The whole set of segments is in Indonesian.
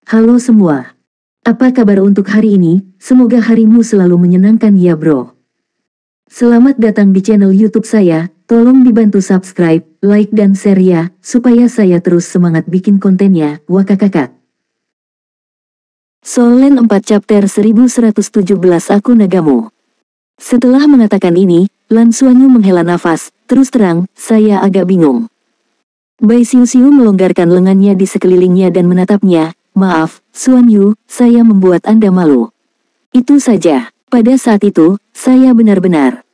Halo semua. Apa kabar untuk hari ini? Semoga harimu selalu menyenangkan ya bro. Selamat datang di channel YouTube saya. Tolong dibantu subscribe, like dan share ya, supaya saya terus semangat bikin kontennya. Wakakakak. Solen 4 chapter 1117 Aku Nagamu. Setelah mengatakan ini, Lan Xuanyu menghela nafas. Terus terang, saya agak bingung. Bai Xiuxiu melonggarkan lengannya di sekelilingnya dan menatapnya. Maaf, Xuanyu, saya membuat Anda malu. Itu saja. Pada saat itu, saya benar-benar.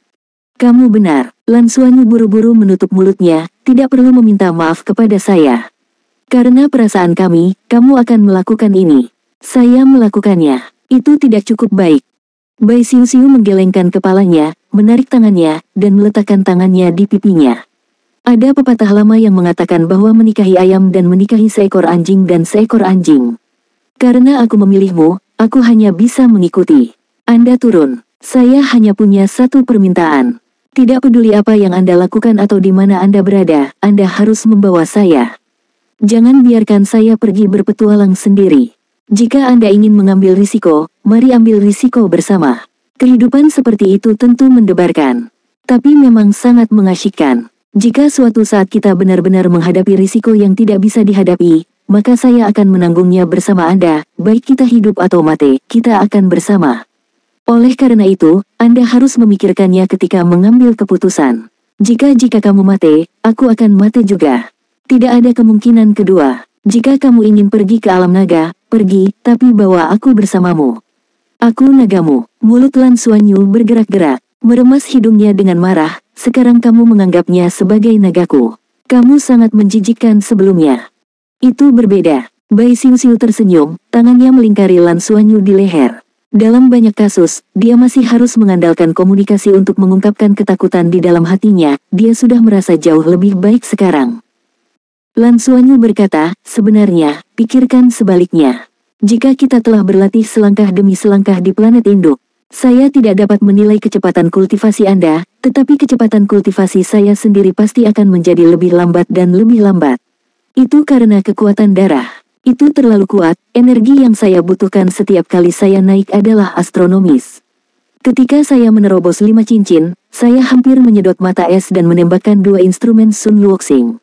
Kamu benar. Lan Xuanyu buru-buru menutup mulutnya, tidak perlu meminta maaf kepada saya. Karena perasaan kami, kamu akan melakukan ini. Saya melakukannya. Itu tidak cukup baik. Bai Xiuxiu menggelengkan kepalanya, menarik tangannya, dan meletakkan tangannya di pipinya. Ada pepatah lama yang mengatakan bahwa menikahi ayam dan menikahi seekor anjing dan seekor anjing. Karena aku memilihmu, aku hanya bisa mengikuti. Anda turun. Saya hanya punya satu permintaan. Tidak peduli apa yang Anda lakukan atau di mana Anda berada, Anda harus membawa saya. Jangan biarkan saya pergi berpetualang sendiri. Jika Anda ingin mengambil risiko, mari ambil risiko bersama. Kehidupan seperti itu tentu mendebarkan. Tapi memang sangat mengasyikkan. Jika suatu saat kita benar-benar menghadapi risiko yang tidak bisa dihadapi, maka saya akan menanggungnya bersama Anda, baik kita hidup atau mati, kita akan bersama. Oleh karena itu, Anda harus memikirkannya ketika mengambil keputusan. Jika kamu mati, aku akan mati juga. Tidak ada kemungkinan kedua. Jika kamu ingin pergi ke alam naga, pergi, tapi bawa aku bersamamu. Aku nagamu. Mulut Lan Xuanyu bergerak-gerak, meremas hidungnya dengan marah. Sekarang kamu menganggapnya sebagai nagaku. Kamu sangat menjijikkan sebelumnya. Itu berbeda. Bai Xiuxiu tersenyum, tangannya melingkari Lan Xuanyu di leher. Dalam banyak kasus, dia masih harus mengandalkan komunikasi untuk mengungkapkan ketakutan di dalam hatinya. Dia sudah merasa jauh lebih baik sekarang. Lan Xuanyu berkata, sebenarnya, pikirkan sebaliknya. Jika kita telah berlatih selangkah demi selangkah di planet induk, saya tidak dapat menilai kecepatan kultivasi Anda, tetapi kecepatan kultivasi saya sendiri pasti akan menjadi lebih lambat dan lebih lambat. Itu karena kekuatan darah. Itu terlalu kuat, energi yang saya butuhkan setiap kali saya naik adalah astronomis. Ketika saya menerobos 5 cincin, saya hampir menyedot mata es dan menembakkan 2 instrumen Sun Luoxing.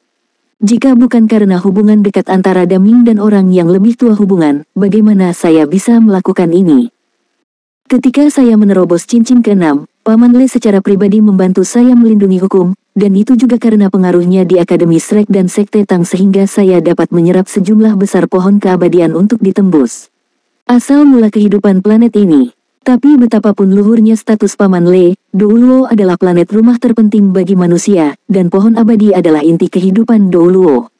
Jika bukan karena hubungan dekat antara Daming dan orang yang lebih tua hubungan, bagaimana saya bisa melakukan ini? Ketika saya menerobos cincin ke-6, Paman Le secara pribadi membantu saya melindungi hukum, dan itu juga karena pengaruhnya di Akademi Shrek dan Sekte Tang sehingga saya dapat menyerap sejumlah besar pohon keabadian untuk ditembus. Asal mula kehidupan planet ini. Tapi betapapun luhurnya status Paman Le, Douluo adalah planet rumah terpenting bagi manusia, dan pohon abadi adalah inti kehidupan Douluo.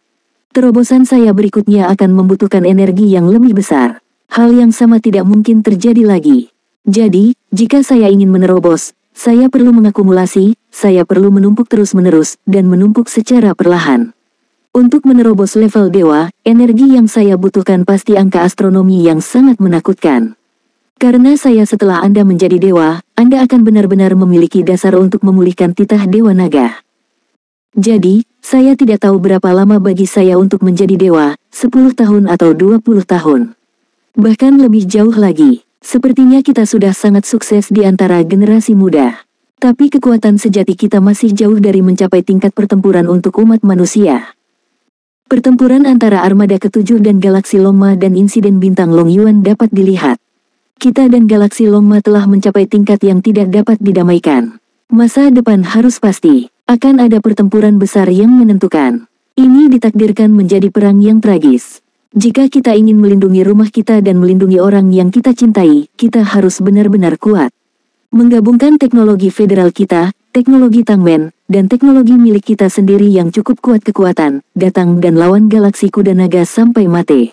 Terobosan saya berikutnya akan membutuhkan energi yang lebih besar. Hal yang sama tidak mungkin terjadi lagi. Jadi, jika saya ingin menerobos, saya perlu mengakumulasi, saya perlu menumpuk terus-menerus, dan menumpuk secara perlahan. Untuk menerobos level dewa, energi yang saya butuhkan pasti angka astronomi yang sangat menakutkan. Karena setelah Anda menjadi dewa, Anda akan benar-benar memiliki dasar untuk memulihkan titah Dewa Naga. Jadi, saya tidak tahu berapa lama bagi saya untuk menjadi dewa, 10 tahun atau 20 tahun. Bahkan lebih jauh lagi. Sepertinya kita sudah sangat sukses di antara generasi muda. Tapi kekuatan sejati kita masih jauh dari mencapai tingkat pertempuran untuk umat manusia. Pertempuran antara armada ke-7 dan galaksi Longma dan insiden bintang Long Yuan dapat dilihat. Kita dan galaksi Longma telah mencapai tingkat yang tidak dapat didamaikan. Masa depan harus pasti, akan ada pertempuran besar yang menentukan. Ini ditakdirkan menjadi perang yang tragis. Jika kita ingin melindungi rumah kita dan melindungi orang yang kita cintai, kita harus benar-benar kuat. Menggabungkan teknologi federal kita, teknologi Tangmen, dan teknologi milik kita sendiri yang cukup kuat kekuatan, datang dan lawan galaksi kuda naga sampai mati.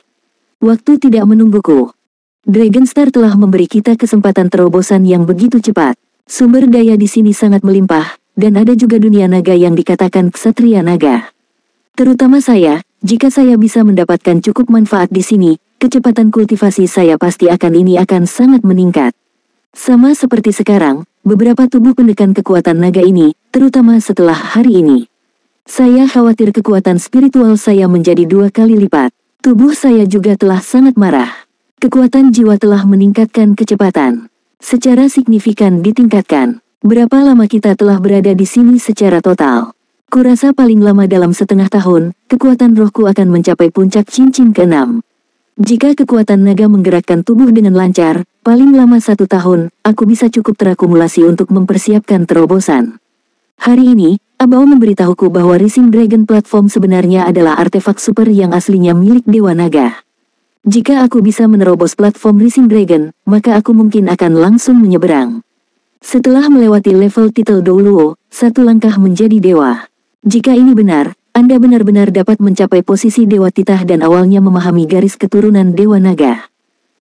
Waktu tidak menungguku. Dragonstar telah memberi kita kesempatan terobosan yang begitu cepat. Sumber daya di sini sangat melimpah, dan ada juga dunia naga yang dikatakan ksatria naga. Terutama saya, jika saya bisa mendapatkan cukup manfaat di sini, kecepatan kultivasi saya pasti akan sangat meningkat. Sama seperti sekarang, beberapa tubuh pendekan kekuatan naga ini, terutama setelah hari ini. Saya khawatir kekuatan spiritual saya menjadi 2 kali lipat. Tubuh saya juga telah sangat marah. Kekuatan jiwa telah meningkatkan kecepatan. Secara signifikan ditingkatkan. Berapa lama kita telah berada di sini secara total? Kurasa paling lama dalam setengah tahun, kekuatan rohku akan mencapai puncak cincin ke-6. Jika kekuatan naga menggerakkan tubuh dengan lancar, paling lama 1 tahun, aku bisa cukup terakumulasi untuk mempersiapkan terobosan. Hari ini, Abao memberitahuku bahwa Rising Dragon Platform sebenarnya adalah artefak super yang aslinya milik Dewa Naga. Jika aku bisa menerobos platform Rising Dragon, maka aku mungkin akan langsung menyeberang. Setelah melewati level titel Douluo, 1 langkah menjadi dewa. Jika ini benar, Anda benar-benar dapat mencapai posisi Dewa Titah dan awalnya memahami garis keturunan Dewa Naga.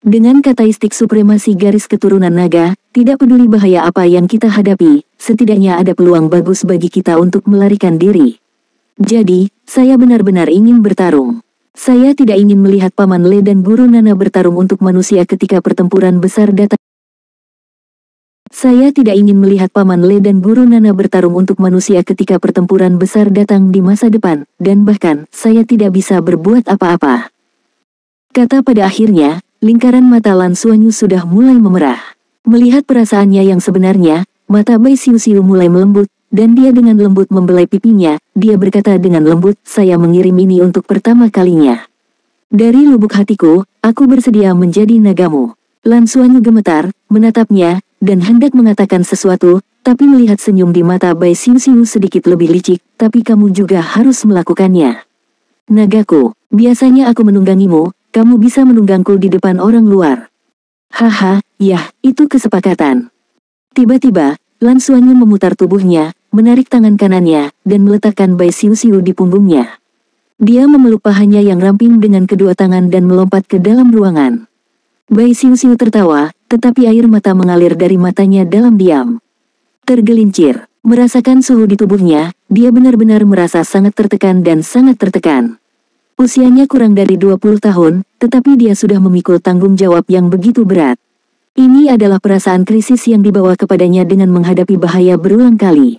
Dengan karakteristik supremasi garis keturunan naga, tidak peduli bahaya apa yang kita hadapi, setidaknya ada peluang bagus bagi kita untuk melarikan diri. Jadi, saya benar-benar ingin bertarung. Saya tidak ingin melihat Paman Le dan Guru Nana bertarung untuk manusia ketika pertempuran besar datang. Saya tidak ingin melihat Paman Le dan Guru Nana bertarung untuk manusia ketika pertempuran besar datang di masa depan, dan bahkan, saya tidak bisa berbuat apa-apa. Kata pada akhirnya, lingkaran mata Lan Xuanyu sudah mulai memerah. Melihat perasaannya yang sebenarnya, mata Bai Xiu mulai melembut, dan dia dengan lembut membelai pipinya. Dia berkata dengan lembut, saya mengirim ini untuk pertama kalinya. Dari lubuk hatiku, aku bersedia menjadi nagamu. Lan Xuanyu gemetar, menatapnya, dan hendak mengatakan sesuatu, tapi melihat senyum di mata Bai Xiu sedikit lebih licik, tapi kamu juga harus melakukannya. Nagaku, biasanya aku menunggangimu, kamu bisa menunggangku di depan orang luar. Haha, yah, itu kesepakatan. Tiba-tiba, Lan Xuanyu memutar tubuhnya, menarik tangan kanannya, dan meletakkan Bai Xiu di punggungnya. Dia memeluk pahanya yang ramping dengan kedua tangan dan melompat ke dalam ruangan. Bai Xiu tertawa, tetapi air mata mengalir dari matanya dalam diam. Tergelincir, merasakan suhu di tubuhnya, dia benar-benar merasa sangat tertekan dan sangat tertekan. Usianya kurang dari 20 tahun, tetapi dia sudah memikul tanggung jawab yang begitu berat. Ini adalah perasaan krisis yang dibawa kepadanya dengan menghadapi bahaya berulang kali.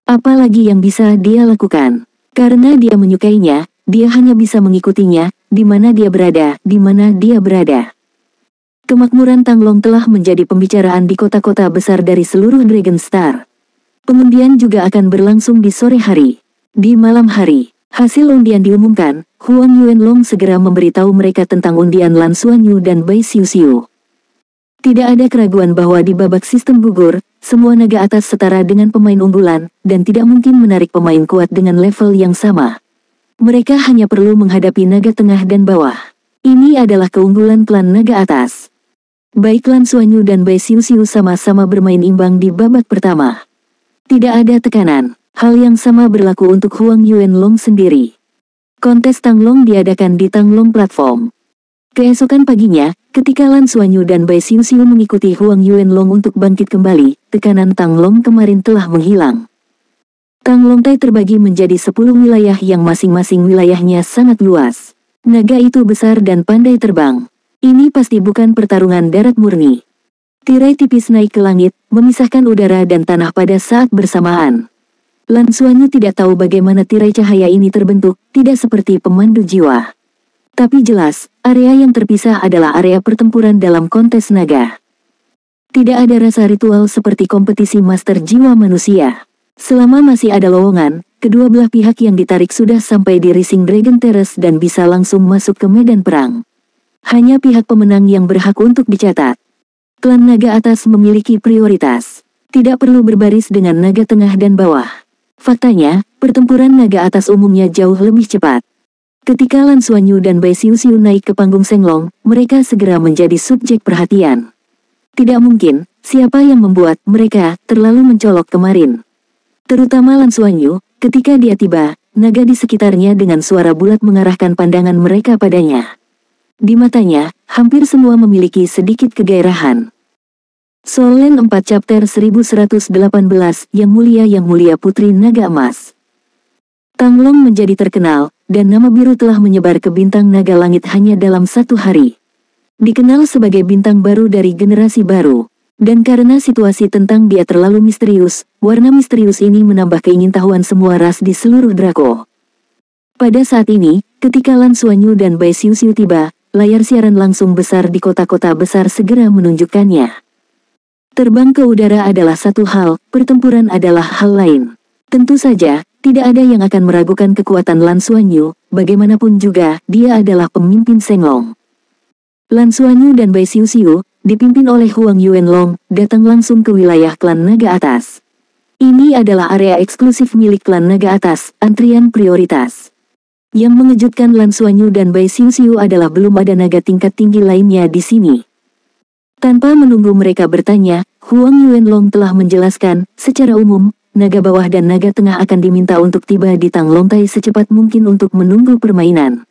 Apalagi yang bisa dia lakukan? Karena dia menyukainya, dia hanya bisa mengikutinya, di mana dia berada, di mana dia berada. Kemakmuran Tanglong telah menjadi pembicaraan di kota-kota besar dari seluruh Dragon Star. Pengundian juga akan berlangsung di sore hari. Di malam hari, hasil undian diumumkan, Huang Yuanlong segera memberitahu mereka tentang undian Lan Xuanyu dan Bai Xiu. Tidak ada keraguan bahwa di babak sistem gugur, semua naga atas setara dengan pemain unggulan, dan tidak mungkin menarik pemain kuat dengan level yang sama. Mereka hanya perlu menghadapi naga tengah dan bawah. Ini adalah keunggulan klan naga atas. Baik Lan Xuanyu dan Bai Xiu sama-sama bermain imbang di babak pertama. Tidak ada tekanan. Hal yang sama berlaku untuk Huang Yuanlong sendiri. Kontes Tanglong diadakan di Tanglong Platform. Keesokan paginya, ketika Lan Xuanyu dan Bai Xiu mengikuti Huang Yuanlong untuk bangkit kembali, tekanan Tanglong kemarin telah menghilang. Tanglong Tai terbagi menjadi 10 wilayah yang masing-masing wilayahnya sangat luas. Naga itu besar dan pandai terbang. Ini pasti bukan pertarungan darat murni. Tirai tipis naik ke langit, memisahkan udara dan tanah pada saat bersamaan. Lan Xuanyu tidak tahu bagaimana tirai cahaya ini terbentuk, tidak seperti pemandu jiwa. Tapi jelas, area yang terpisah adalah area pertempuran dalam kontes naga. Tidak ada rasa ritual seperti kompetisi master jiwa manusia. Selama masih ada lowongan, kedua belah pihak yang ditarik sudah sampai di Rising Dragon Terrace dan bisa langsung masuk ke medan perang. Hanya pihak pemenang yang berhak untuk dicatat. Klan naga atas memiliki prioritas. Tidak perlu berbaris dengan naga tengah dan bawah. Faktanya, pertempuran naga atas umumnya jauh lebih cepat. Ketika Lan Xuanyu dan Bai Xiu naik ke panggung Senglong, mereka segera menjadi subjek perhatian. Tidak mungkin, siapa yang membuat mereka terlalu mencolok kemarin. Terutama Lan Xuanyu, ketika dia tiba, naga di sekitarnya dengan suara bulat mengarahkan pandangan mereka padanya. Di matanya, hampir semua memiliki sedikit kegairahan. Soul Land 4 Chapter 1118 Yang Mulia Putri Naga Emas. Tanglong menjadi terkenal, dan nama biru telah menyebar ke bintang naga langit hanya dalam 1 hari. Dikenal sebagai bintang baru dari generasi baru. Dan karena situasi tentang dia terlalu misterius, warna misterius ini menambah keingintahuan semua ras di seluruh Draco. Pada saat ini, Ketika Lan Xuanyu dan Bai Xiuxiu tiba, layar siaran langsung besar di kota-kota besar segera menunjukkannya. Terbang ke udara adalah satu hal, pertempuran adalah hal lain. Tentu saja, tidak ada yang akan meragukan kekuatan Lan Xuanyu, bagaimanapun juga, dia adalah pemimpin Shenglong. Lan Xuanyu dan Bai Xiuxiu, dipimpin oleh Huang Yuanlong, datang langsung ke wilayah klan naga atas. Ini adalah area eksklusif milik klan naga atas, antrian prioritas. Yang mengejutkan Lan Xuanyu dan Bai Xiuxiu adalah belum ada naga tingkat tinggi lainnya di sini. Tanpa menunggu mereka bertanya, Huang Yuanlong telah menjelaskan, secara umum, naga bawah dan naga tengah akan diminta untuk tiba di Tanglongtai secepat mungkin untuk menunggu permainan.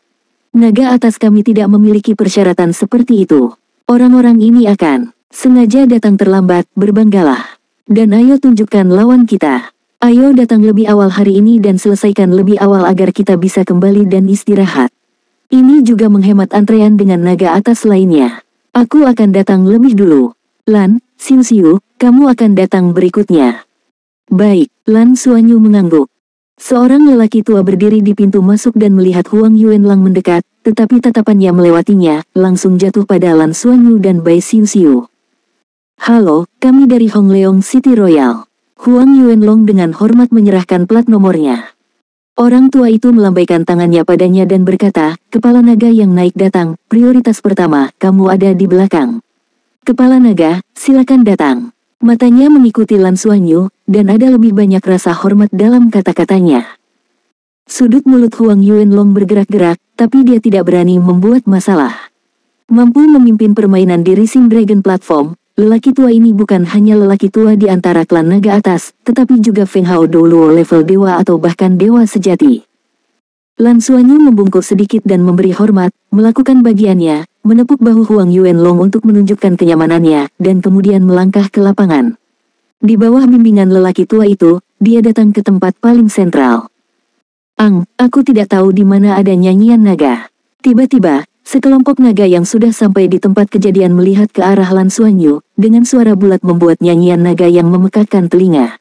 Naga atas kami tidak memiliki persyaratan seperti itu. Orang-orang ini akan sengaja datang terlambat, berbanggalah. Dan ayo tunjukkan lawan kita. Ayo datang lebih awal hari ini dan selesaikan lebih awal agar kita bisa kembali dan istirahat. Ini juga menghemat antrean dengan naga atas lainnya. Aku akan datang lebih dulu. Lan Xiuxiu, kamu akan datang berikutnya. Baik, Lan Xuanyu mengangguk. Seorang lelaki tua berdiri di pintu masuk dan melihat Huang Yuanlang mendekat, tetapi tatapannya melewatinya, langsung jatuh pada Lan Xuanyu dan Bai Xiuxiu. Halo, kami dari Hongleong City Royal. Huang Yuanlong dengan hormat menyerahkan plat nomornya. Orang tua itu melambaikan tangannya padanya dan berkata, Kepala naga yang naik datang, prioritas pertama, kamu ada di belakang. Kepala naga, silakan datang. Matanya mengikuti Lan Xuanyu, dan ada lebih banyak rasa hormat dalam kata-katanya. Sudut mulut Huang Yuanlong bergerak-gerak, tapi dia tidak berani membuat masalah. Mampu memimpin permainan di Rising Dragon Platform, lelaki tua ini bukan hanya lelaki tua di antara klan naga atas, tetapi juga Feng Hao Doulo level dewa atau bahkan dewa sejati. Lan Xuanyu membungkuk sedikit dan memberi hormat, melakukan bagiannya, menepuk bahu Huang Yuanlong untuk menunjukkan kenyamanannya, dan kemudian melangkah ke lapangan. Di bawah bimbingan lelaki tua itu, dia datang ke tempat paling sentral. Aku tidak tahu di mana ada nyanyian naga. Tiba-tiba, sekelompok naga yang sudah sampai di tempat kejadian melihat ke arah Lan Xuanyu, dengan suara bulat membuat nyanyian naga yang memekakkan telinga.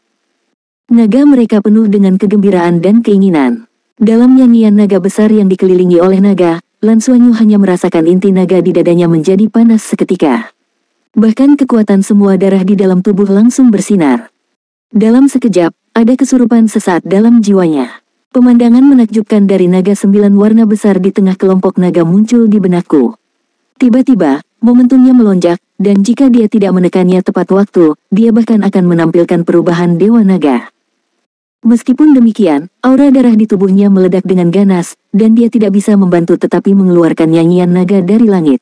Naga mereka penuh dengan kegembiraan dan keinginan. Dalam nyanyian naga besar yang dikelilingi oleh naga, Lan Xuanyu hanya merasakan inti naga di dadanya menjadi panas seketika. Bahkan kekuatan semua darah di dalam tubuh langsung bersinar. Dalam sekejap, ada kesurupan sesaat dalam jiwanya. Pemandangan menakjubkan dari naga 9 warna besar di tengah kelompok naga muncul di benakku. Tiba-tiba, momentumnya melonjak, dan jika dia tidak menekannya tepat waktu, dia bahkan akan menampilkan perubahan dewa naga. Meskipun demikian, aura darah di tubuhnya meledak dengan ganas, dan dia tidak bisa membantu tetapi mengeluarkan nyanyian naga dari langit.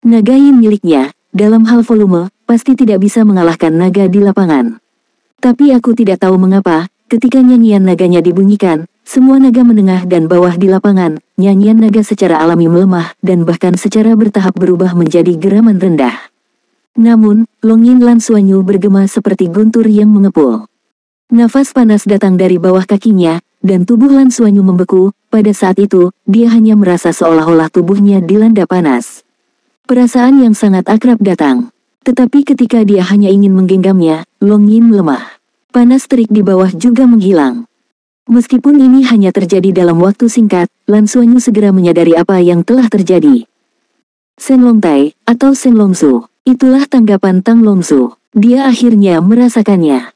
Naga yin miliknya, dalam hal volume, pasti tidak bisa mengalahkan naga di lapangan. Tapi aku tidak tahu mengapa, ketika nyanyian naganya dibunyikan, semua naga menengah dan bawah di lapangan, nyanyian naga secara alami melemah dan bahkan secara bertahap berubah menjadi geraman rendah. Namun, Longyin Lan Xuanyu bergema seperti guntur yang mengepul. Nafas panas datang dari bawah kakinya, dan tubuh Lan Xuanyu membeku. Pada saat itu, dia hanya merasa seolah-olah tubuhnya dilanda panas. Perasaan yang sangat akrab datang. Tetapi ketika dia hanya ingin menggenggamnya, Longyin melemah. Panas terik di bawah juga menghilang. Meskipun ini hanya terjadi dalam waktu singkat, Lan Xuanyu segera menyadari apa yang telah terjadi. Shenlong Tai, atau Shenlong Su, itulah tanggapan Tang Longsu. Dia akhirnya merasakannya.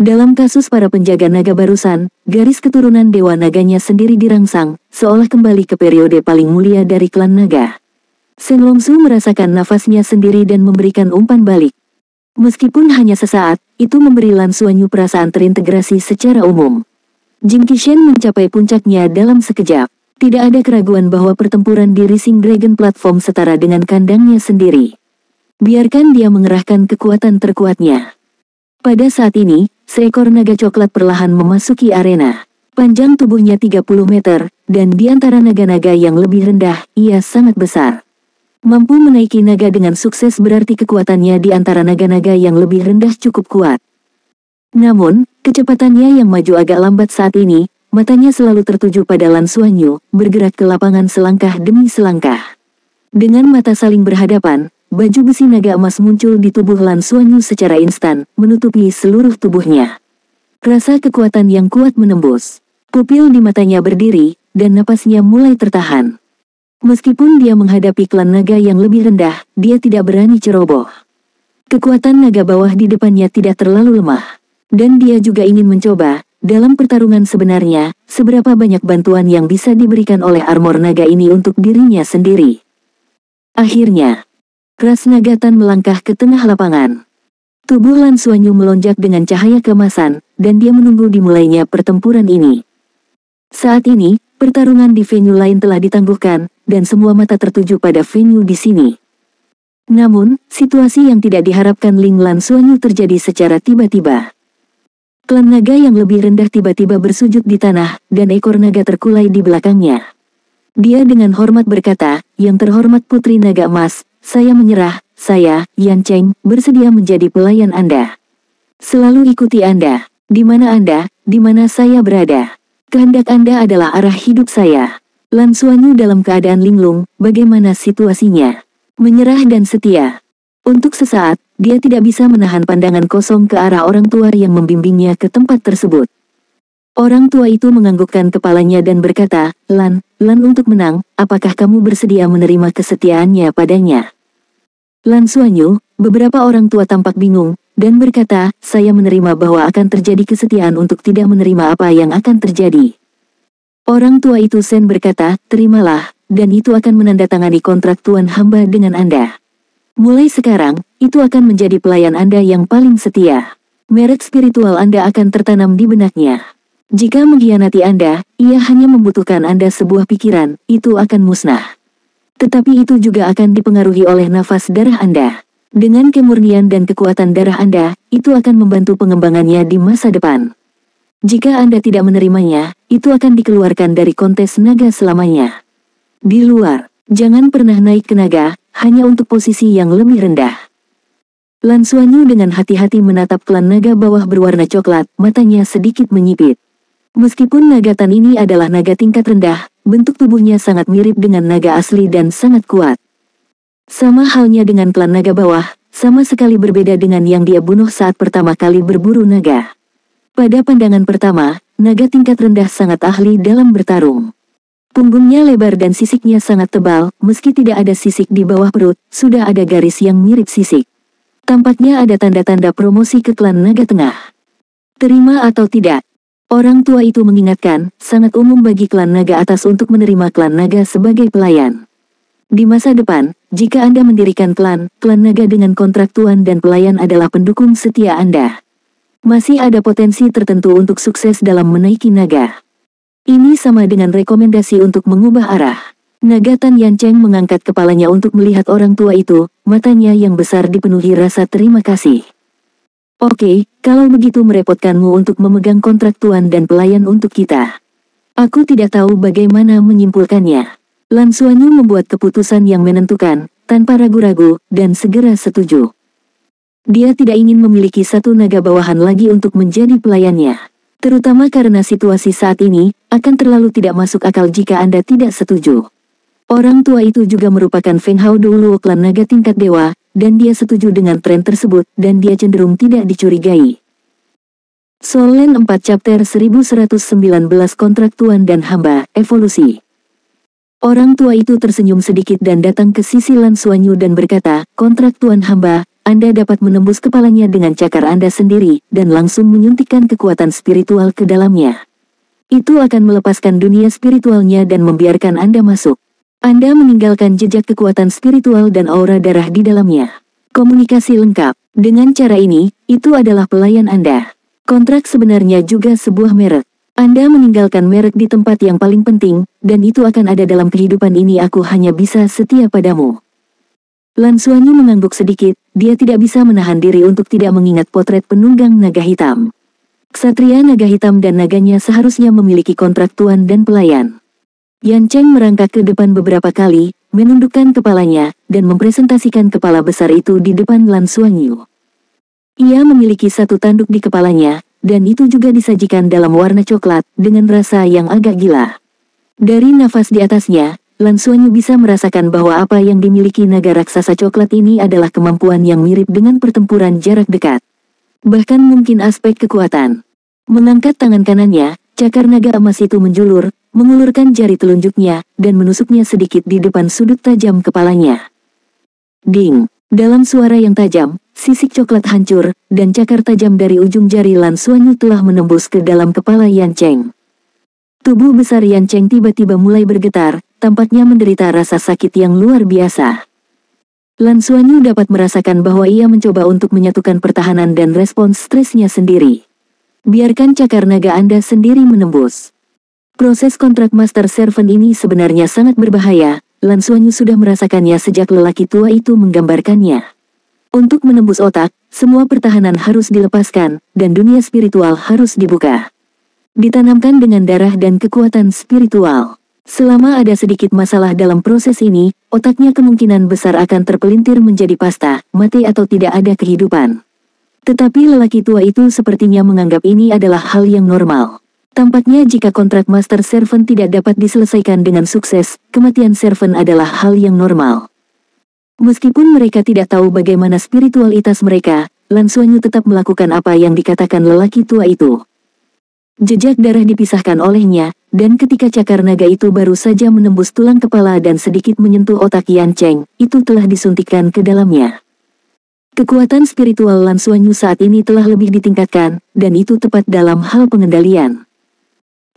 Dalam kasus para penjaga naga barusan, garis keturunan dewa naganya sendiri dirangsang, seolah kembali ke periode paling mulia dari klan naga. Shenlong Su merasakan nafasnya sendiri dan memberikan umpan balik. Meskipun hanya sesaat, itu memberi Lan Xuanyu perasaan terintegrasi secara umum. Jing Qishan mencapai puncaknya dalam sekejap. Tidak ada keraguan bahwa pertempuran di Rising Dragon Platform setara dengan kandangnya sendiri. Biarkan dia mengerahkan kekuatan terkuatnya. Pada saat ini, seekor naga coklat perlahan memasuki arena. Panjang tubuhnya 30 meter, dan di antara naga-naga yang lebih rendah, ia sangat besar. Mampu menaiki naga dengan sukses berarti kekuatannya di antara naga-naga yang lebih rendah cukup kuat. Namun, kecepatannya yang maju agak lambat saat ini, matanya selalu tertuju pada Lan Xuanyu, bergerak ke lapangan selangkah demi selangkah. Dengan mata saling berhadapan, baju besi naga emas muncul di tubuh Lan Xuanyu secara instan, menutupi seluruh tubuhnya. Rasa kekuatan yang kuat menembus. Pupil di matanya berdiri, dan napasnya mulai tertahan. Meskipun dia menghadapi klan naga yang lebih rendah, dia tidak berani ceroboh. Kekuatan naga bawah di depannya tidak terlalu lemah. Dan dia juga ingin mencoba, dalam pertarungan sebenarnya, seberapa banyak bantuan yang bisa diberikan oleh armor naga ini untuk dirinya sendiri. Akhirnya, Ras Naga Tan melangkah ke tengah lapangan. Tubuh Lan Xuanyu melonjak dengan cahaya keemasan, dan dia menunggu dimulainya pertempuran ini. Saat ini, pertarungan di venue lain telah ditangguhkan, dan semua mata tertuju pada venue di sini. Namun, situasi yang tidak diharapkan Ling Lan Xuanyu terjadi secara tiba-tiba. Klan naga yang lebih rendah tiba-tiba bersujud di tanah, dan ekor naga terkulai di belakangnya. Dia dengan hormat berkata, "Yang terhormat Putri Naga Emas, saya menyerah, saya, Yan Cheng, bersedia menjadi pelayan Anda. Selalu ikuti Anda, di mana saya berada. Kehendak Anda adalah arah hidup saya." Lan Xuanyu dalam keadaan linglung, bagaimana situasinya? Menyerah dan setia. Untuk sesaat, dia tidak bisa menahan pandangan kosong ke arah orang tua yang membimbingnya ke tempat tersebut. Orang tua itu menganggukkan kepalanya dan berkata, Lan untuk menang, apakah kamu bersedia menerima kesetiaannya padanya?" Lan Xuanyu, beberapa orang tua tampak bingung, dan berkata, "Saya menerima bahwa akan terjadi kesetiaan untuk tidak menerima apa yang akan terjadi." Orang tua itu Sen berkata, "Terimalah, dan itu akan menandatangani kontrak Tuan hamba dengan Anda. Mulai sekarang, itu akan menjadi pelayan Anda yang paling setia. Merek spiritual Anda akan tertanam di benaknya. Jika mengkhianati Anda, ia hanya membutuhkan Anda sebuah pikiran, itu akan musnah. Tetapi itu juga akan dipengaruhi oleh nafas darah Anda. Dengan kemurnian dan kekuatan darah Anda, itu akan membantu pengembangannya di masa depan. Jika Anda tidak menerimanya, itu akan dikeluarkan dari kontes naga selamanya. Di luar, jangan pernah naik ke naga, hanya untuk posisi yang lebih rendah." Lan Xuanyu dengan hati-hati menatap klan naga bawah berwarna coklat, matanya sedikit menyipit. Meskipun naga Tan ini adalah naga tingkat rendah, bentuk tubuhnya sangat mirip dengan naga asli dan sangat kuat. Sama halnya dengan klan naga bawah, sama sekali berbeda dengan yang dia bunuh saat pertama kali berburu naga. Pada pandangan pertama, naga tingkat rendah sangat ahli dalam bertarung. Punggungnya lebar dan sisiknya sangat tebal, meski tidak ada sisik di bawah perut, sudah ada garis yang mirip sisik. Tampaknya ada tanda-tanda promosi ke klan naga tengah. Terima atau tidak? Orang tua itu mengingatkan, sangat umum bagi klan naga atas untuk menerima klan naga sebagai pelayan. Di masa depan, jika Anda mendirikan klan naga dengan kontrak tuan dan pelayan adalah pendukung setia Anda. Masih ada potensi tertentu untuk sukses dalam menaiki naga. Ini sama dengan rekomendasi untuk mengubah arah. Naga Tan Yan Cheng mengangkat kepalanya untuk melihat orang tua itu, matanya yang besar dipenuhi rasa terima kasih. "Oke, kalau begitu merepotkanmu untuk memegang kontrak tuan dan pelayan untuk kita. Aku tidak tahu bagaimana menyimpulkannya." Lan Xuanyu membuat keputusan yang menentukan, tanpa ragu-ragu, dan segera setuju. Dia tidak ingin memiliki satu naga bawahan lagi untuk menjadi pelayannya. Terutama karena situasi saat ini, akan terlalu tidak masuk akal jika Anda tidak setuju. Orang tua itu juga merupakan Feng Hao dulu klan naga tingkat dewa, dan dia setuju dengan tren tersebut, dan dia cenderung tidak dicurigai. Soul Land 4 Chapter 1119 Kontrak Tuan dan Hamba, Evolusi. Orang tua itu tersenyum sedikit dan datang ke sisi Lan Xuanyu dan berkata, "Kontrak Tuan Hamba, Anda dapat menembus kepalanya dengan cakar Anda sendiri, dan langsung menyuntikkan kekuatan spiritual ke dalamnya. Itu akan melepaskan dunia spiritualnya dan membiarkan Anda masuk. Anda meninggalkan jejak kekuatan spiritual dan aura darah di dalamnya. Komunikasi lengkap. Dengan cara ini, itu adalah pelayan Anda. Kontrak sebenarnya juga sebuah merek. Anda meninggalkan merek di tempat yang paling penting, dan itu akan ada dalam kehidupan ini. Aku hanya bisa setia padamu." Lan Xuanyu mengangguk sedikit, dia tidak bisa menahan diri untuk tidak mengingat potret penunggang naga hitam. Ksatria naga hitam dan naganya seharusnya memiliki kontrak tuan dan pelayan. Yan Cheng merangkak ke depan beberapa kali, menundukkan kepalanya, dan mempresentasikan kepala besar itu di depan Lan Xuanyu. Ia memiliki satu tanduk di kepalanya, dan itu juga disajikan dalam warna coklat, dengan rasa yang agak gila. Dari nafas di atasnya, Lan Xuanyu bisa merasakan bahwa apa yang dimiliki naga raksasa coklat ini adalah kemampuan yang mirip dengan pertempuran jarak dekat. Bahkan mungkin aspek kekuatan. Mengangkat tangan kanannya, cakar naga emas itu menjulur, mengulurkan jari telunjuknya, dan menusuknya sedikit di depan sudut tajam kepalanya. Ding! Dalam suara yang tajam, sisik coklat hancur, dan cakar tajam dari ujung jari Lan Xuanyu telah menembus ke dalam kepala Yan Cheng. Tubuh besar Yan Cheng tiba-tiba mulai bergetar, tampaknya menderita rasa sakit yang luar biasa. Lan Xuanyu dapat merasakan bahwa ia mencoba untuk menyatukan pertahanan dan respons stresnya sendiri. Biarkan cakar naga Anda sendiri menembus. Proses kontrak Master Servant ini sebenarnya sangat berbahaya. Lan Xuanyu sudah merasakannya sejak lelaki tua itu menggambarkannya. Untuk menembus otak, semua pertahanan harus dilepaskan, dan dunia spiritual harus dibuka. Ditanamkan dengan darah dan kekuatan spiritual. Selama ada sedikit masalah dalam proses ini, otaknya kemungkinan besar akan terpelintir menjadi pasta, mati atau tidak ada kehidupan. Tetapi lelaki tua itu sepertinya menganggap ini adalah hal yang normal. Tampaknya jika kontrak Master Servant tidak dapat diselesaikan dengan sukses, kematian Servant adalah hal yang normal. Meskipun mereka tidak tahu bagaimana spiritualitas mereka, Lan Xuanyu tetap melakukan apa yang dikatakan lelaki tua itu. Jejak darah dipisahkan olehnya, dan ketika cakar naga itu baru saja menembus tulang kepala dan sedikit menyentuh otak Yan Cheng, itu telah disuntikkan ke dalamnya. Kekuatan spiritual Lan Xuanyu saat ini telah lebih ditingkatkan, dan itu tepat dalam hal pengendalian.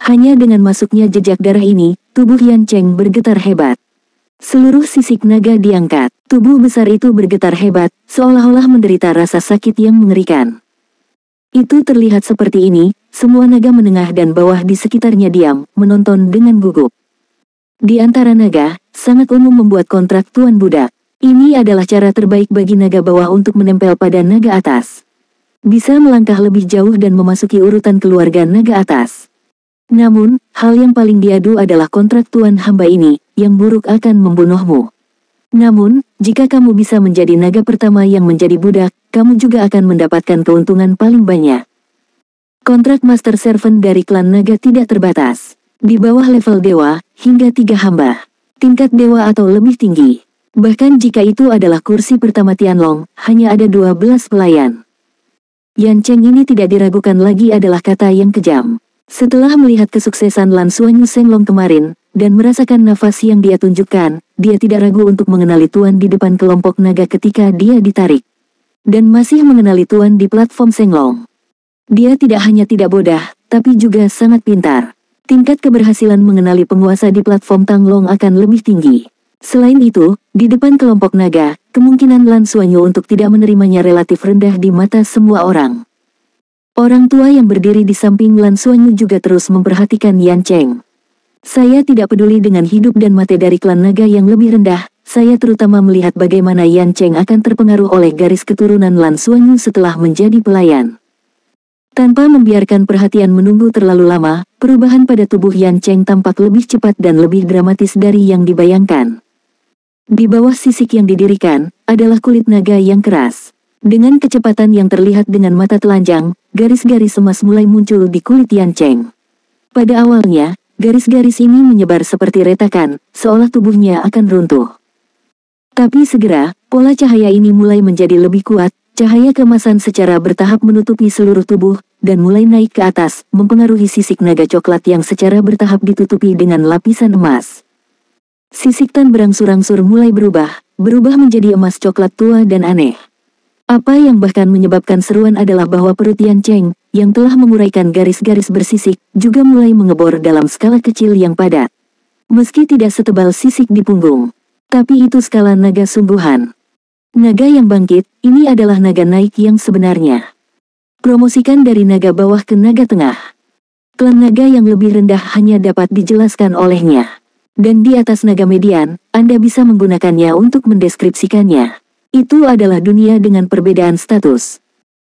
Hanya dengan masuknya jejak darah ini, tubuh Yan Cheng bergetar hebat. Seluruh sisik naga diangkat. Tubuh besar itu bergetar hebat, seolah-olah menderita rasa sakit yang mengerikan. Itu terlihat seperti ini, semua naga menengah dan bawah di sekitarnya diam, menonton dengan gugup. Di antara naga, sangat umum membuat kontrak Tuan Budak. Ini adalah cara terbaik bagi naga bawah untuk menempel pada naga atas. Bisa melangkah lebih jauh dan memasuki urutan keluarga naga atas. Namun, hal yang paling diadu adalah kontrak Tuan hamba ini, yang buruk akan membunuhmu. Namun, jika kamu bisa menjadi naga pertama yang menjadi budak, kamu juga akan mendapatkan keuntungan paling banyak. Kontrak Master Servant dari klan naga tidak terbatas. Di bawah level dewa, hingga 3 hamba. Tingkat dewa atau lebih tinggi. Bahkan jika itu adalah kursi pertama Tianlong, hanya ada 12 pelayan. Yan Cheng ini tidak diragukan lagi adalah kata yang kejam. Setelah melihat kesuksesan Lan Xuanyu Shenglong kemarin, dan merasakan nafas yang dia tunjukkan, dia tidak ragu untuk mengenali Tuan di depan kelompok naga ketika dia ditarik. Dan masih mengenali Tuan di platform Shenglong. Dia tidak hanya tidak bodoh, tapi juga sangat pintar. Tingkat keberhasilan mengenali penguasa di platform Tanglong akan lebih tinggi. Selain itu, di depan kelompok naga, kemungkinan Lan Xuanyu untuk tidak menerimanya relatif rendah di mata semua orang. Orang tua yang berdiri di samping Lan Xuanyu juga terus memperhatikan Yan Cheng. Saya tidak peduli dengan hidup dan mati dari klan naga yang lebih rendah, saya terutama melihat bagaimana Yan Cheng akan terpengaruh oleh garis keturunan Lan Xuanyu setelah menjadi pelayan. Tanpa membiarkan perhatian menunggu terlalu lama, perubahan pada tubuh Yan Cheng tampak lebih cepat dan lebih dramatis dari yang dibayangkan. Di bawah sisik yang didirikan, adalah kulit naga yang keras. Dengan kecepatan yang terlihat dengan mata telanjang, garis-garis emas mulai muncul di kulit Yan Cheng. Pada awalnya, garis-garis ini menyebar seperti retakan, seolah tubuhnya akan runtuh. Tapi segera, pola cahaya ini mulai menjadi lebih kuat, cahaya keemasan secara bertahap menutupi seluruh tubuh, dan mulai naik ke atas, mempengaruhi sisik naga coklat yang secara bertahap ditutupi dengan lapisan emas. Sisik tan berangsur-angsur mulai berubah menjadi emas coklat tua dan aneh. Apa yang bahkan menyebabkan seruan adalah bahwa perut Yan Cheng, yang telah menguraikan garis-garis bersisik, juga mulai mengebor dalam skala kecil yang padat. Meski tidak setebal sisik di punggung. Tapi itu skala naga sungguhan. Naga yang bangkit, ini adalah naga naik yang sebenarnya. Promosikan dari naga bawah ke naga tengah. Klan naga yang lebih rendah hanya dapat dijelaskan olehnya. Dan di atas naga median, Anda bisa menggunakannya untuk mendeskripsikannya. Itu adalah dunia dengan perbedaan status.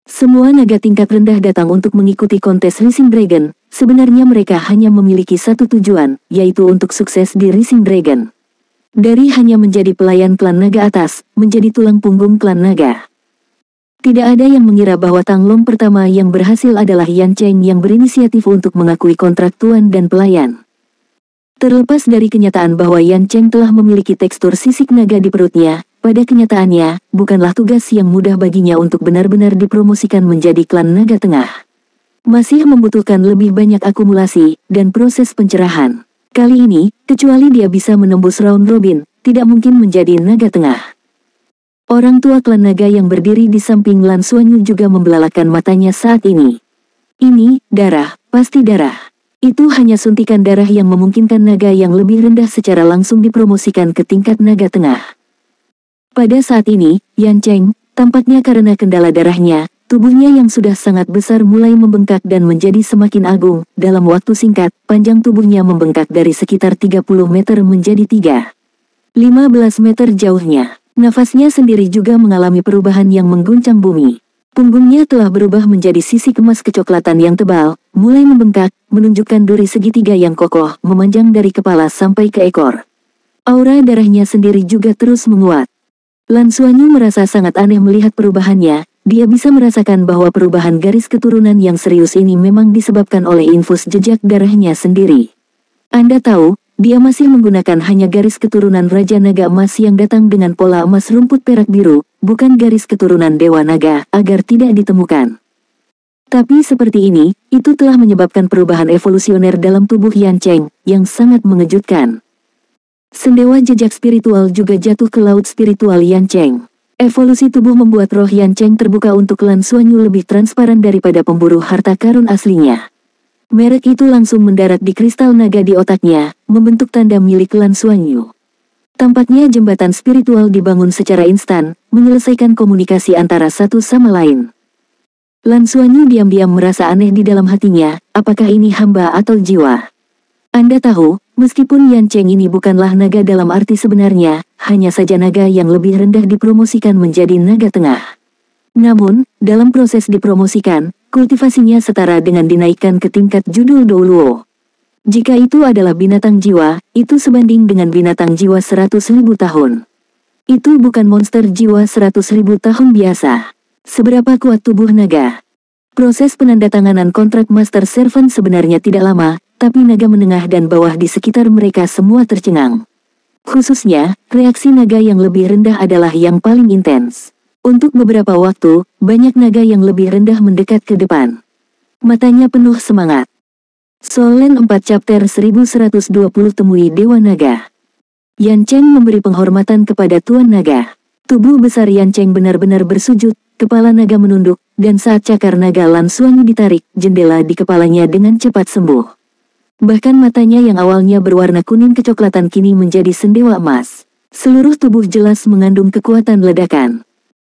Semua naga tingkat rendah datang untuk mengikuti kontes Rising Dragon, sebenarnya mereka hanya memiliki satu tujuan, yaitu untuk sukses di Rising Dragon. Dari hanya menjadi pelayan klan naga atas, menjadi tulang punggung klan naga. Tidak ada yang mengira bahwa Tanglong pertama yang berhasil adalah Yan Cheng yang berinisiatif untuk mengakui kontrak tuan dan pelayan. Terlepas dari kenyataan bahwa Yan Cheng telah memiliki tekstur sisik naga di perutnya, pada kenyataannya, bukanlah tugas yang mudah baginya untuk benar-benar dipromosikan menjadi klan naga tengah. Masih membutuhkan lebih banyak akumulasi, dan proses pencerahan. Kali ini, kecuali dia bisa menembus round robin, tidak mungkin menjadi naga tengah. Orang tua klan naga yang berdiri di samping Lan Xuanyu juga membelalakan matanya saat ini. Ini, darah, pasti darah. Itu hanya suntikan darah yang memungkinkan naga yang lebih rendah secara langsung dipromosikan ke tingkat naga tengah. Pada saat ini, Yan Cheng, tampaknya karena kendala darahnya, tubuhnya yang sudah sangat besar mulai membengkak dan menjadi semakin agung. Dalam waktu singkat, panjang tubuhnya membengkak dari sekitar 30 meter menjadi 15 meter jauhnya. Nafasnya sendiri juga mengalami perubahan yang mengguncang bumi. Punggungnya telah berubah menjadi sisik emas kecoklatan yang tebal, mulai membengkak, menunjukkan duri segitiga yang kokoh, memanjang dari kepala sampai ke ekor. Aura darahnya sendiri juga terus menguat. Lan Xuanyu merasa sangat aneh melihat perubahannya, dia bisa merasakan bahwa perubahan garis keturunan yang serius ini memang disebabkan oleh infus jejak darahnya sendiri. Anda tahu, dia masih menggunakan hanya garis keturunan Raja Naga Emas yang datang dengan pola emas rumput perak biru, bukan garis keturunan Dewa Naga, agar tidak ditemukan. Tapi seperti ini, itu telah menyebabkan perubahan evolusioner dalam tubuh Yan Cheng, yang sangat mengejutkan. Sendewa jejak spiritual juga jatuh ke laut spiritual Yan Cheng. Evolusi tubuh membuat roh Yan Cheng terbuka untuk Lan Xuanyu lebih transparan daripada pemburu harta karun aslinya. Merek itu langsung mendarat di kristal naga di otaknya, membentuk tanda milik Lan Xuanyu. Tampaknya jembatan spiritual dibangun secara instan, menyelesaikan komunikasi antara satu sama lain. Lan Xuanyu diam-diam merasa aneh di dalam hatinya, apakah ini hamba atau jiwa? Anda tahu, meskipun Yan Cheng ini bukanlah naga dalam arti sebenarnya, hanya saja naga yang lebih rendah dipromosikan menjadi naga tengah. Namun, dalam proses dipromosikan, kultivasinya setara dengan dinaikkan ke tingkat judul Douluo. Jika itu adalah binatang jiwa, itu sebanding dengan binatang jiwa 100.000 tahun. Itu bukan monster jiwa 100.000 tahun biasa. Seberapa kuat tubuh naga? Proses penandatanganan kontrak Master Servant sebenarnya tidak lama, tapi naga menengah dan bawah di sekitar mereka semua tercengang. Khususnya, reaksi naga yang lebih rendah adalah yang paling intens. Untuk beberapa waktu, banyak naga yang lebih rendah mendekat ke depan. Matanya penuh semangat. Soul Land 4 Chapter 1120 Temui Dewa Naga. Yan Cheng memberi penghormatan kepada Tuan Naga. Tubuh besar Yan Cheng benar-benar bersujud, kepala naga menunduk, dan saat cakar naga Lan Xuanyu ditarik, jendela di kepalanya dengan cepat sembuh. Bahkan matanya yang awalnya berwarna kuning kecoklatan kini menjadi sendewa emas. Seluruh tubuh jelas mengandung kekuatan ledakan.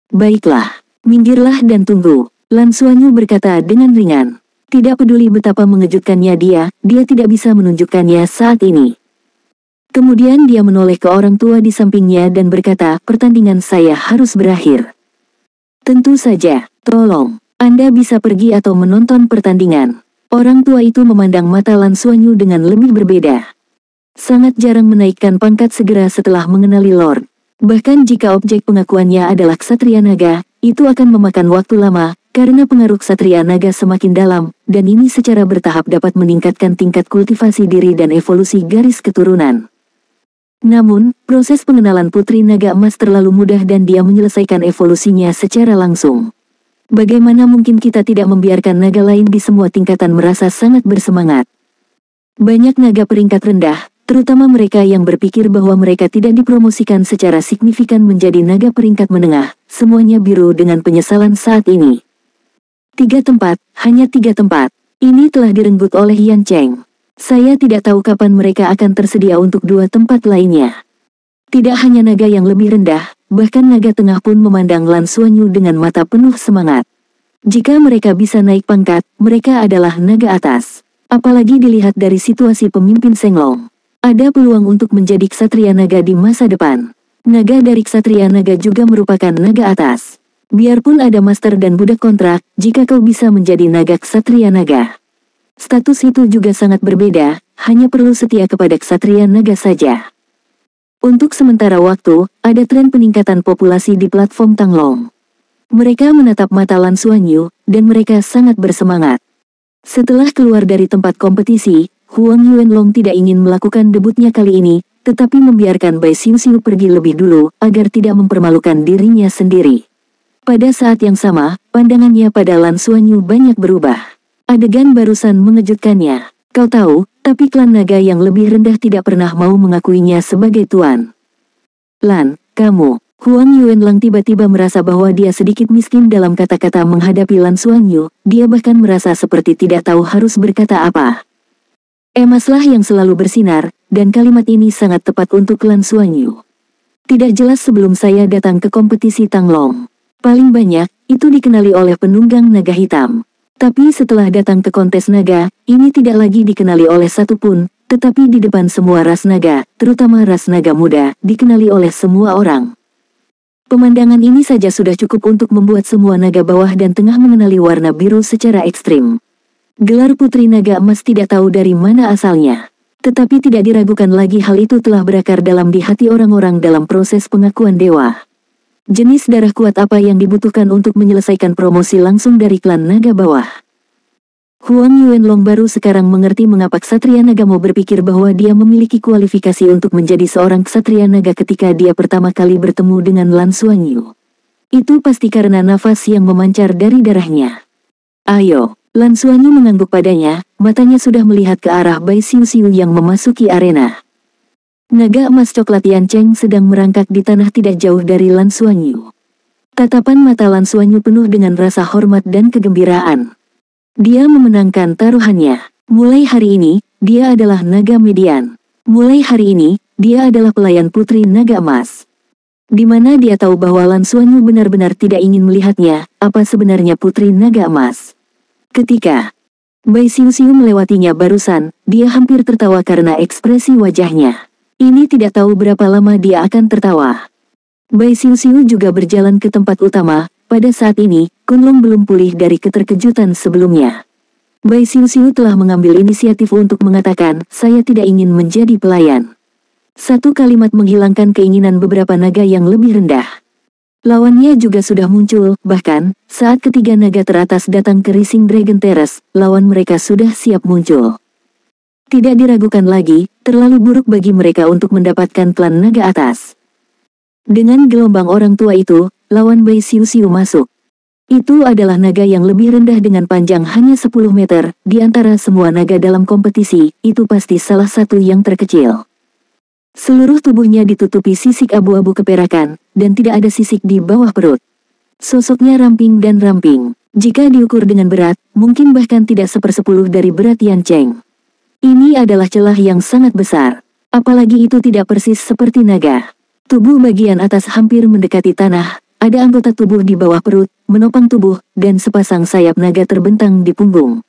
Baiklah, minggirlah dan tunggu, Lan Xuanyu berkata dengan ringan. Tidak peduli betapa mengejutkannya dia tidak bisa menunjukkannya saat ini. Kemudian dia menoleh ke orang tua di sampingnya dan berkata, pertandingan saya harus berakhir. Tentu saja, tolong, Anda bisa pergi atau menonton pertandingan. Orang tua itu memandang mata Lan Xuanyu dengan lebih berbeda. Sangat jarang menaikkan pangkat segera setelah mengenali Lord. Bahkan jika objek pengakuannya adalah ksatria naga, itu akan memakan waktu lama, karena pengaruh ksatria naga semakin dalam, dan ini secara bertahap dapat meningkatkan tingkat kultivasi diri dan evolusi garis keturunan. Namun, proses pengenalan Putri Naga Emas terlalu mudah dan dia menyelesaikan evolusinya secara langsung. Bagaimana mungkin kita tidak membiarkan naga lain di semua tingkatan merasa sangat bersemangat? Banyak naga peringkat rendah, terutama mereka yang berpikir bahwa mereka tidak dipromosikan secara signifikan menjadi naga peringkat menengah, semuanya biru dengan penyesalan saat ini. 3 tempat, hanya 3 tempat. Ini telah direnggut oleh Yan Cheng. Saya tidak tahu kapan mereka akan tersedia untuk 2 tempat lainnya. Tidak hanya naga yang lebih rendah, bahkan naga tengah pun memandang Lan Xuanyu dengan mata penuh semangat. Jika mereka bisa naik pangkat, mereka adalah naga atas. Apalagi dilihat dari situasi pemimpin Shenglong. Ada peluang untuk menjadi ksatria naga di masa depan. Naga dari ksatria naga juga merupakan naga atas. Biarpun ada master dan budak kontrak, jika kau bisa menjadi naga ksatria naga. Status itu juga sangat berbeda, hanya perlu setia kepada ksatria naga saja. Untuk sementara waktu, ada tren peningkatan populasi di platform Tanglong. Mereka menatap mata Lan Xuanyu, dan mereka sangat bersemangat. Setelah keluar dari tempat kompetisi, Huang Yuanlong tidak ingin melakukan debutnya kali ini, tetapi membiarkan Bai Xiuxiu pergi lebih dulu, agar tidak mempermalukan dirinya sendiri. Pada saat yang sama, pandangannya pada Lan Xuanyu banyak berubah. Adegan barusan mengejutkannya. Kau tahu, Tapi klan naga yang lebih rendah tidak pernah mau mengakuinya sebagai tuan. Lan, kamu. Huang Yuanlang tiba-tiba merasa bahwa dia sedikit miskin dalam kata-kata menghadapi Lan Xuanyu, dia bahkan merasa seperti tidak tahu harus berkata apa. Emaslah yang selalu bersinar, dan kalimat ini sangat tepat untuk Lan Xuanyu. Tidak jelas sebelum saya datang ke kompetisi Tanglong. Paling banyak, itu dikenali oleh penunggang naga hitam. Tapi setelah datang ke kontes naga, ini tidak lagi dikenali oleh satupun, tetapi di depan semua ras naga, terutama ras naga muda, dikenali oleh semua orang. Pemandangan ini saja sudah cukup untuk membuat semua naga bawah dan tengah mengenali warna biru secara ekstrim. Gelar Putri Naga Emas tidak tahu dari mana asalnya. Tetapi tidak diragukan lagi hal itu telah berakar dalam di hati orang-orang dalam proses pengakuan dewa. Jenis darah kuat apa yang dibutuhkan untuk menyelesaikan promosi langsung dari klan naga bawah? Huang Yuanlang baru sekarang mengerti mengapa Ksatria Naga mau berpikir bahwa dia memiliki kualifikasi untuk menjadi seorang Ksatria Naga ketika dia pertama kali bertemu dengan Lan Xuanyu. Itu pasti karena nafas yang memancar dari darahnya. Ayo, Lan Xuanyu mengangguk padanya, matanya sudah melihat ke arah Bai Xiu yang memasuki arena. Naga emas coklat Yan Cheng sedang merangkak di tanah tidak jauh dari Lan Xuanyu. Tatapan mata Lan Xuanyu penuh dengan rasa hormat dan kegembiraan. Dia memenangkan taruhannya. Mulai hari ini, dia adalah naga median. Mulai hari ini, dia adalah pelayan putri naga emas. Di mana dia tahu bahwa Lan Xuanyu benar-benar tidak ingin melihatnya, apa sebenarnya putri naga emas. Ketika Bai Xiu melewatinya barusan, dia hampir tertawa karena ekspresi wajahnya. Ini tidak tahu berapa lama dia akan tertawa. Bai Xiu juga berjalan ke tempat utama. Pada saat ini, Kunlong belum pulih dari keterkejutan sebelumnya. Bai Xiu telah mengambil inisiatif untuk mengatakan, saya tidak ingin menjadi pelayan. Satu kalimat menghilangkan keinginan beberapa naga yang lebih rendah. Lawannya juga sudah muncul, bahkan, saat ketiga naga teratas datang ke Rising Dragon Terrace, lawan mereka sudah siap muncul. Tidak diragukan lagi, terlalu buruk bagi mereka untuk mendapatkan klan naga atas. Dengan gelombang orang tua itu, lawan Bai Xiu masuk. Itu adalah naga yang lebih rendah dengan panjang hanya 10 meter, di antara semua naga dalam kompetisi, itu pasti salah satu yang terkecil. Seluruh tubuhnya ditutupi sisik abu-abu keperakan, dan tidak ada sisik di bawah perut. Sosoknya ramping dan ramping. Jika diukur dengan berat, mungkin bahkan tidak 1/10 dari berat Yan Cheng. Ini adalah celah yang sangat besar. Apalagi itu tidak persis seperti naga. Tubuh bagian atas hampir mendekati tanah, ada anggota tubuh di bawah perut, menopang tubuh, dan sepasang sayap naga terbentang di punggung.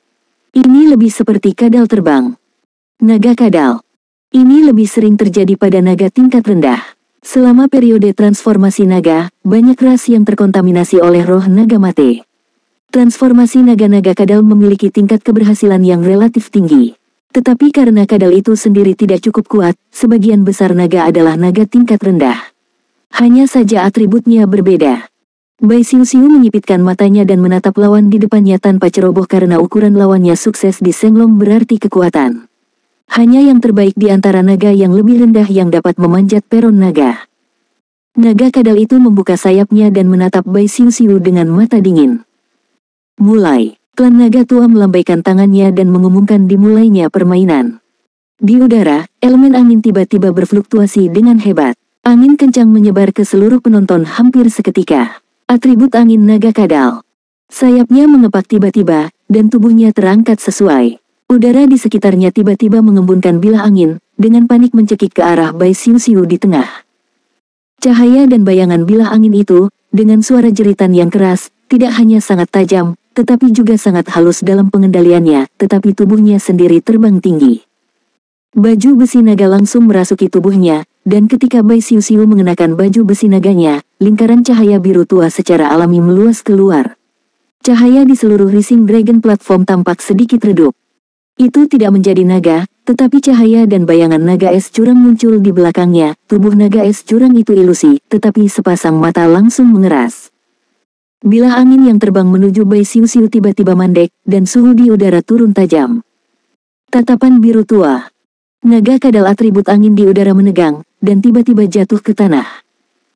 Ini lebih seperti kadal terbang. Naga kadal. Ini lebih sering terjadi pada naga tingkat rendah. Selama periode transformasi naga, banyak ras yang terkontaminasi oleh roh naga mate. Transformasi naga-naga kadal memiliki tingkat keberhasilan yang relatif tinggi. Tetapi karena kadal itu sendiri tidak cukup kuat, sebagian besar naga adalah naga tingkat rendah. Hanya saja atributnya berbeda. Bai Xiu menyipitkan matanya dan menatap lawan di depannya tanpa ceroboh karena ukuran lawannya sukses di Senglong berarti kekuatan. Hanya yang terbaik di antara naga yang lebih rendah yang dapat memanjat peron naga. Naga kadal itu membuka sayapnya dan menatap Bai Xiu dengan mata dingin. Mulai. Klan naga tua melambaikan tangannya dan mengumumkan dimulainya permainan. Di udara, elemen angin tiba-tiba berfluktuasi dengan hebat. Angin kencang menyebar ke seluruh penonton hampir seketika. Atribut angin naga kadal. Sayapnya mengepak tiba-tiba, dan tubuhnya terangkat sesuai. Udara di sekitarnya tiba-tiba mengembunkan bilah angin, dengan panik mencekik ke arah Bai Xiu di tengah. Cahaya dan bayangan bilah angin itu, dengan suara jeritan yang keras, tidak hanya sangat tajam, tetapi juga sangat halus dalam pengendaliannya, tetapi tubuhnya sendiri terbang tinggi. Baju besi naga langsung merasuki tubuhnya, dan ketika Bai Xiu mengenakan baju besi naganya, lingkaran cahaya biru tua secara alami meluas keluar. Cahaya di seluruh Rising Dragon platform tampak sedikit redup. Itu tidak menjadi naga, tetapi cahaya dan bayangan naga es curang muncul di belakangnya. Tubuh naga es curang itu ilusi, tetapi sepasang mata langsung mengeras. Bilah angin yang terbang menuju Bai Xiu tiba-tiba mandek, dan suhu di udara turun tajam. Tatapan biru tua. Naga kadal atribut angin di udara menegang, dan tiba-tiba jatuh ke tanah.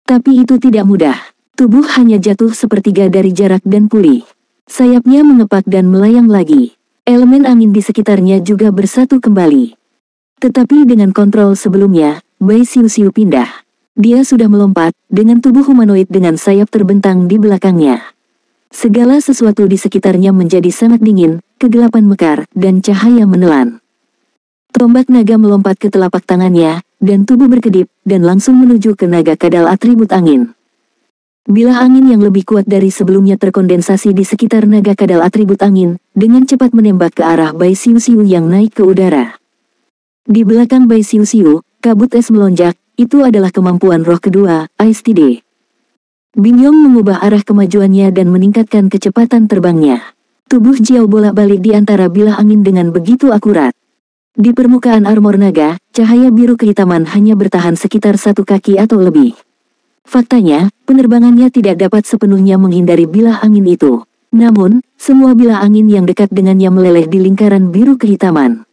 Tapi itu tidak mudah. Tubuh hanya jatuh sepertiga dari jarak dan pulih. Sayapnya mengepak dan melayang lagi. Elemen angin di sekitarnya juga bersatu kembali. Tetapi dengan kontrol sebelumnya, Bai Xiu pindah. Dia sudah melompat, dengan tubuh humanoid dengan sayap terbentang di belakangnya. Segala sesuatu di sekitarnya menjadi sangat dingin, kegelapan mekar, dan cahaya menelan. Tombak naga melompat ke telapak tangannya, dan tubuh berkedip, dan langsung menuju ke naga kadal atribut angin. Bilah angin yang lebih kuat dari sebelumnya terkondensasi di sekitar naga kadal atribut angin, dengan cepat menembak ke arah Bai Xiu yang naik ke udara. Di belakang Bai Xiu, kabut es melonjak, itu adalah kemampuan roh kedua, Ice Tide. Bingyong mengubah arah kemajuannya dan meningkatkan kecepatan terbangnya. Tubuh Jiao bolak-balik di antara bilah angin dengan begitu akurat. Di permukaan armor naga, cahaya biru kehitaman hanya bertahan sekitar 1 kaki atau lebih. Faktanya, penerbangannya tidak dapat sepenuhnya menghindari bilah angin itu. Namun, semua bilah angin yang dekat dengannya meleleh di lingkaran biru kehitaman.